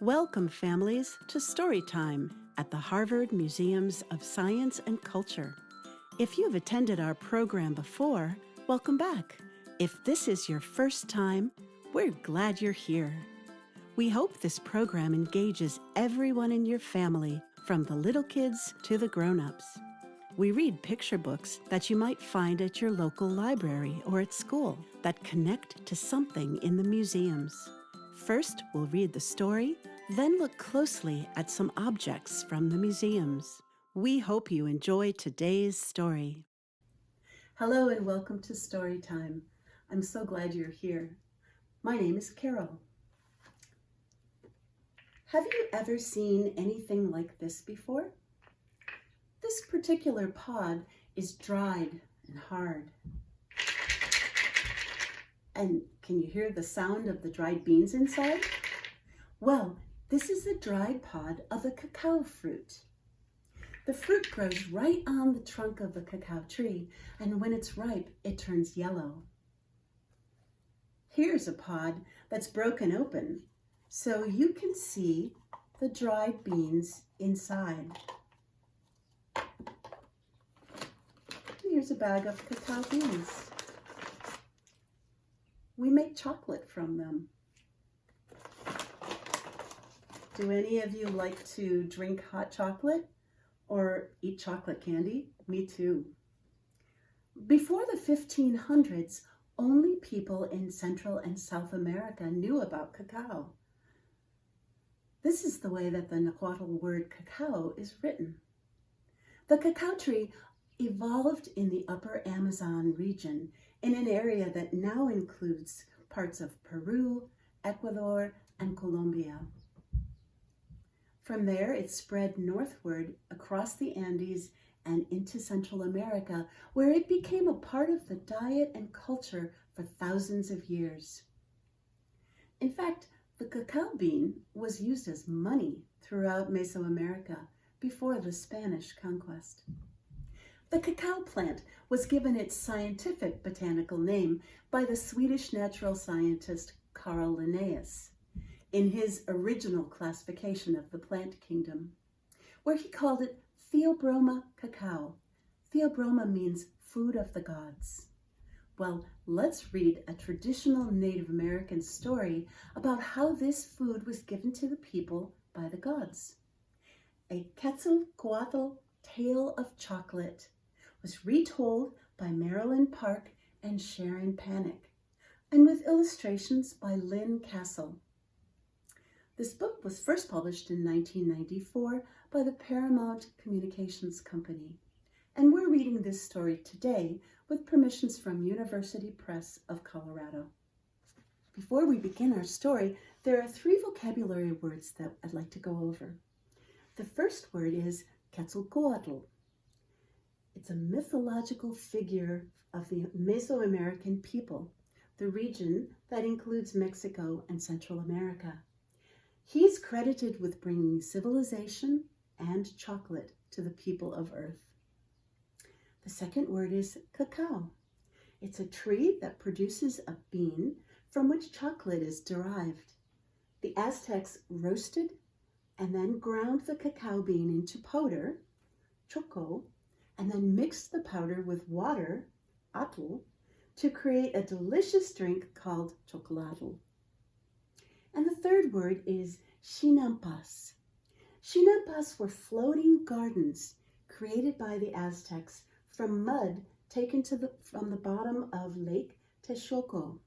Welcome, families, to Storytime at the Harvard Museums of Science and Culture. If you've attended our program before, welcome back. If this is your first time, we're glad you're here. We hope this program engages everyone in your family, from the little kids to the grown-ups. We read picture books that you might find at your local library or at school that connect to something in the museums. First, we'll read the story, then look closely at some objects from the museums. We hope you enjoy today's story. Hello and welcome to Storytime. I'm so glad you're here. My name is Carol. Have you ever seen anything like this before? This particular pod is dried and hard. And can you hear the sound of the dried beans inside? Well, this is the dried pod of a cacao fruit. The fruit grows right on the trunk of the cacao tree, and when it's ripe, it turns yellow. Here's a pod that's broken open, so you can see the dried beans inside. Here's a bag of cacao beans. We make chocolate from them. Do any of you like to drink hot chocolate or eat chocolate candy? Me too. Before the 1500s, only people in Central and South America knew about cacao. This is the way that the Nahuatl word cacao is written. The cacao tree evolved in the upper Amazon region in an area that now includes parts of Peru, Ecuador, and Colombia. From there, it spread northward across the Andes and into Central America, where it became a part of the diet and culture for thousands of years. In fact, the cacao bean was used as money throughout Mesoamerica before the Spanish conquest. The cacao plant was given its scientific botanical name by the Swedish natural scientist Carl Linnaeus in his original classification of the plant kingdom, where he called it Theobroma cacao. Theobroma means food of the gods. Well, let's read a traditional Native American story about how this food was given to the people by the gods. A Quetzalcoatl tale of chocolate was retold by Marilyn Park and Sharon Panic, and with illustrations by Lynn Castle. This book was first published in 1994 by the Paramount Communications Company, and we're reading this story today with permissions from University Press of Colorado. Before we begin our story, there are 3 vocabulary words that I'd like to go over. The first word is Quetzalcoatl. It's a mythological figure of the Mesoamerican people, the region that includes Mexico and Central America. He's credited with bringing civilization and chocolate to the people of Earth. The second word is cacao. It's a tree that produces a bean from which chocolate is derived. The Aztecs roasted and then ground the cacao bean into powder, choco, and then mixed the powder with water, atl, to create a delicious drink called chocolatl. And the third word is chinampas. Chinampas were floating gardens created by the Aztecs from mud taken from the bottom of Lake Texcoco.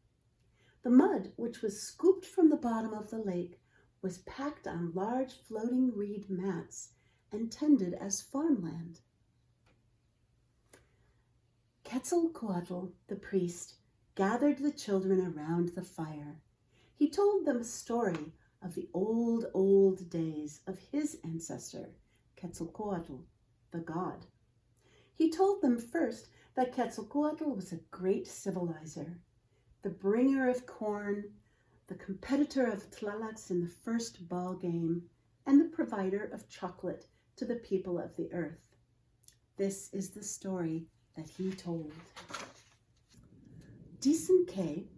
The mud, which was scooped from the bottom of the lake, was packed on large floating reed mats and tended as farmland. Quetzalcoatl, the priest, gathered the children around the fire. He told them a story of the old days of his ancestor, Quetzalcoatl, the god. He told them first that Quetzalcoatl was a great civilizer, the bringer of corn, the competitor of Tlalocs in the first ball game, and the provider of chocolate to the people of the earth. This is the story that he told. Dicen que,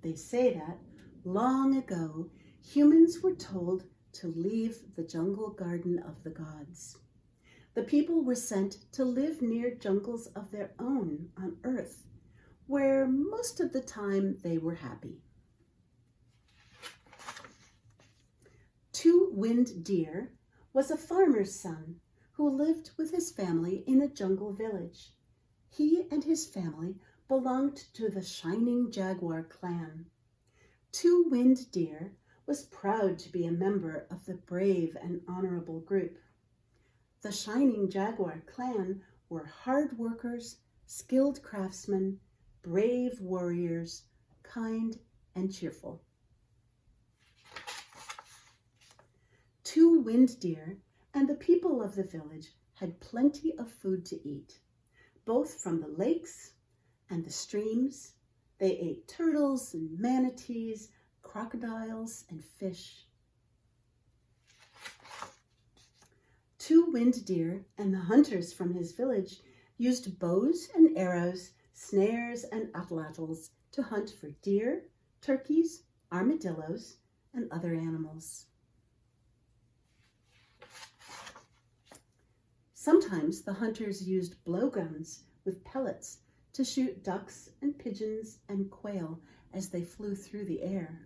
they say that, long ago, humans were told to leave the jungle garden of the gods. The people were sent to live near jungles of their own on Earth, where most of the time they were happy. Two-Winged Deer was a farmer's son who lived with his family in a jungle village. He and his family belonged to the Shining Jaguar clan. Two-Winged Deer was proud to be a member of the brave and honorable group. The Shining Jaguar clan were hard workers, skilled craftsmen, brave warriors, kind and cheerful. Two-Winged Deer and the people of the village had plenty of food to eat, both from the lakes and the streams. They ate turtles and manatees, crocodiles and fish. Two-Winged Deer and the hunters from his village used bows and arrows, snares and atlatls to hunt for deer, turkeys, armadillos, and other animals. Sometimes the hunters used blowguns with pellets to shoot ducks and pigeons and quail as they flew through the air.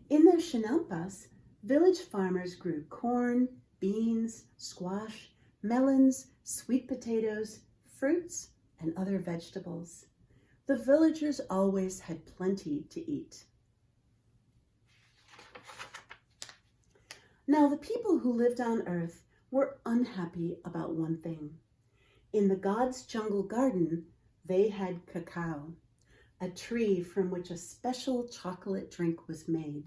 In their chinampas, village farmers grew corn, beans, squash, melons, sweet potatoes, fruits, and other vegetables. The villagers always had plenty to eat. Now, the people who lived on Earth were unhappy about one thing. In the gods' jungle garden, they had cacao, a tree from which a special chocolate drink was made.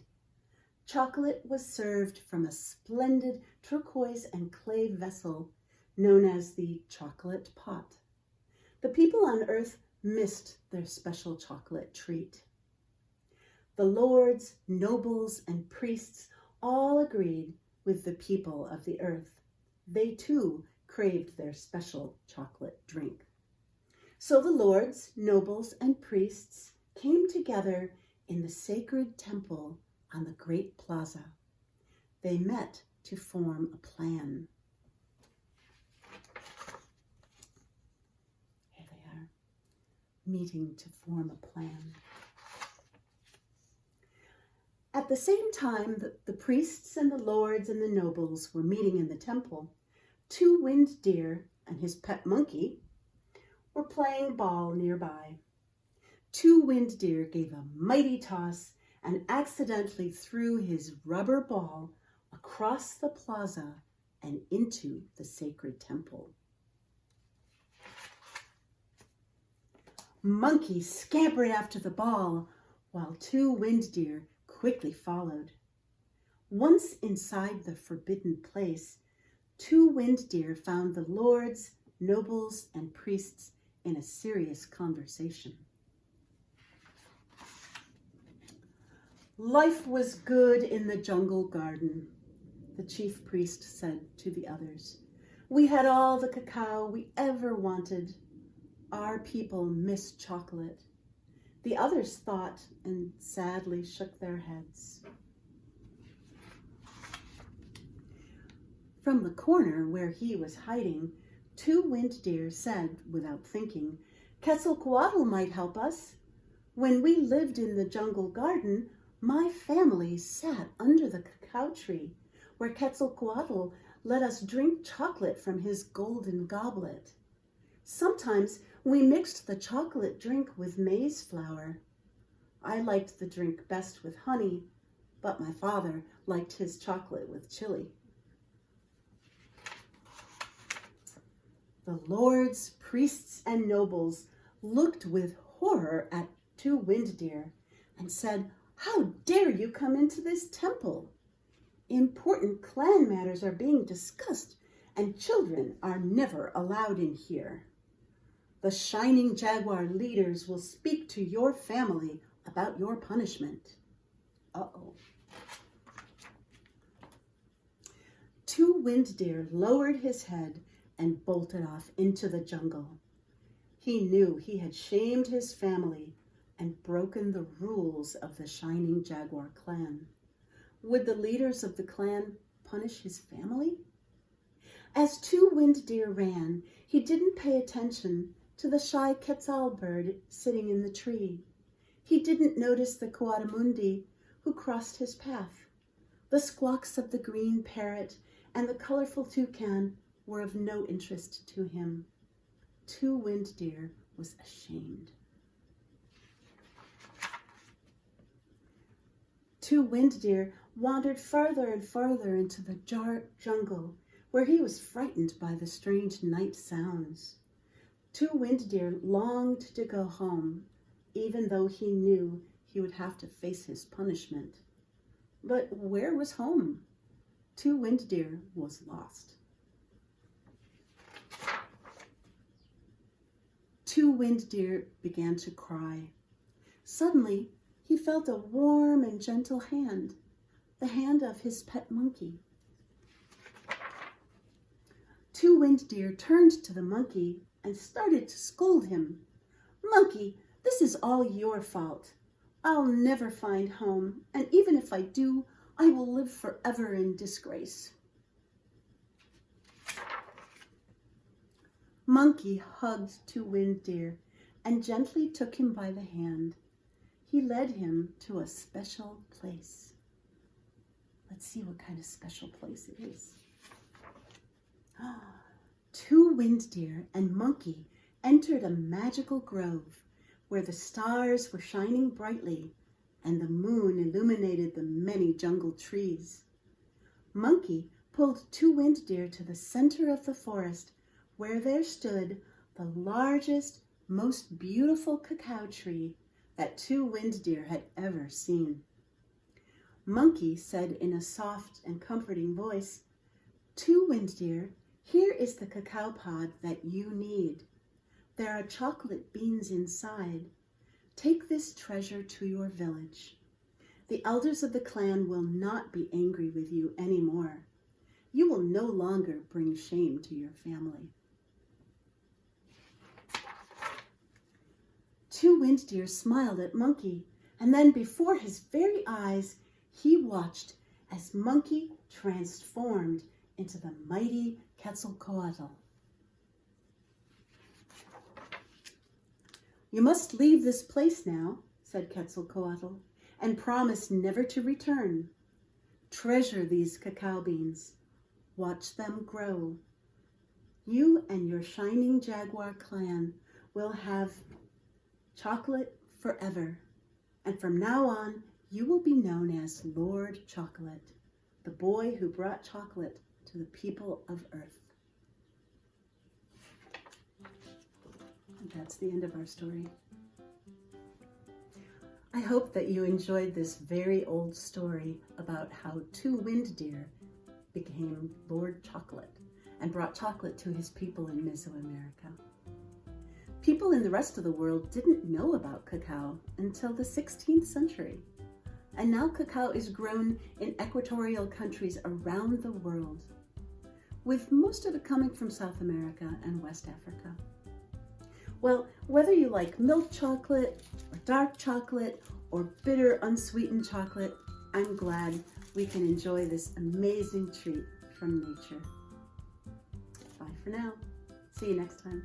Chocolate was served from a splendid turquoise and clay vessel known as the chocolate pot. The people on Earth missed their special chocolate treat. The lords, nobles, and priests all agreed with the people of the earth. They too craved their special chocolate drink. So the lords, nobles, and priests came together in the sacred temple on the great plaza. They met to form a plan. Here they are, meeting to form a plan. At the same time that the priests and the lords and the nobles were meeting in the temple, Two-Winged Deer and his pet monkey were playing ball nearby. Two-Winged Deer gave a mighty toss and accidentally threw his rubber ball across the plaza and into the sacred temple. Monkey scampered after the ball while Two-Winged Deer quickly followed. Once inside the forbidden place, Two-Winged Deer found the lords, nobles, and priests in a serious conversation. Life was good in the jungle garden, the chief priest said to the others. We had all the cacao we ever wanted. Our people miss chocolate. The others thought and sadly shook their heads. From the corner where he was hiding, Two-Winged Deer said, without thinking, Quetzalcoatl might help us. When we lived in the jungle garden, my family sat under the cacao tree, where Quetzalcoatl let us drink chocolate from his golden goblet. Sometimes we mixed the chocolate drink with maize flour. I liked the drink best with honey, but my father liked his chocolate with chili. The lords, priests, and nobles looked with horror at Two-Winged Deer and said, How dare you come into this temple? Important clan matters are being discussed, and children are never allowed in here. The Shining Jaguar leaders will speak to your family about your punishment. Uh-oh. Two-Winged Deer lowered his head and bolted off into the jungle. He knew he had shamed his family and broken the rules of the Shining Jaguar clan? Would the leaders of the clan punish his family? As Two Winged Deer ran, he didn't pay attention to the shy Quetzal bird sitting in the tree. He didn't notice the coatimundi who crossed his path. The squawks of the green parrot and the colorful toucan were of no interest to him. Two Winged Deer was ashamed. Two Winged Deer wandered farther and farther into the jungle, where he was frightened by the strange night sounds. Two Winged Deer longed to go home, even though he knew he would have to face his punishment. But where was home? Two Winged Deer was lost. Two Winged Deer began to cry. Suddenly, he felt a warm and gentle hand, the hand of his pet monkey. Two Winged Deer turned to the monkey and started to scold him. "Monkey, this is all your fault. I'll never find home, and even if I do, I will live forever in disgrace." Monkey hugged Two Winged Deer and gently took him by the hand. He led him to a special place. Let's see what kind of special place it is. Two Winged Deer and Monkey entered a magical grove where the stars were shining brightly and the moon illuminated the many jungle trees. Monkey pulled Two Winged Deer to the center of the forest where there stood the largest, most beautiful cacao tree that Two Winged Deer had ever seen. Monkey said in a soft and comforting voice, "Two Winged Deer, here is the cacao pod that you need. There are chocolate beans inside. Take this treasure to your village. The elders of the clan will not be angry with you anymore. You will no longer bring shame to your family." Two Winged Deer smiled at Monkey, and then before his very eyes, he watched as Monkey transformed into the mighty Quetzalcoatl. "You must leave this place now," said Quetzalcoatl, "and promise never to return. Treasure these cacao beans. Watch them grow. You and your Shining Jaguar clan will have chocolate forever, and from now on, you will be known as Lord Chocolate, the boy who brought chocolate to the people of Earth." And that's the end of our story. I hope that you enjoyed this very old story about how Two Winged Deer became Lord Chocolate and brought chocolate to his people in Mesoamerica. People in the rest of the world didn't know about cacao until the 16th century. And now cacao is grown in equatorial countries around the world, with most of it coming from South America and West Africa. Well, whether you like milk chocolate or dark chocolate or bitter unsweetened chocolate, I'm glad we can enjoy this amazing treat from nature. Bye for now. See you next time.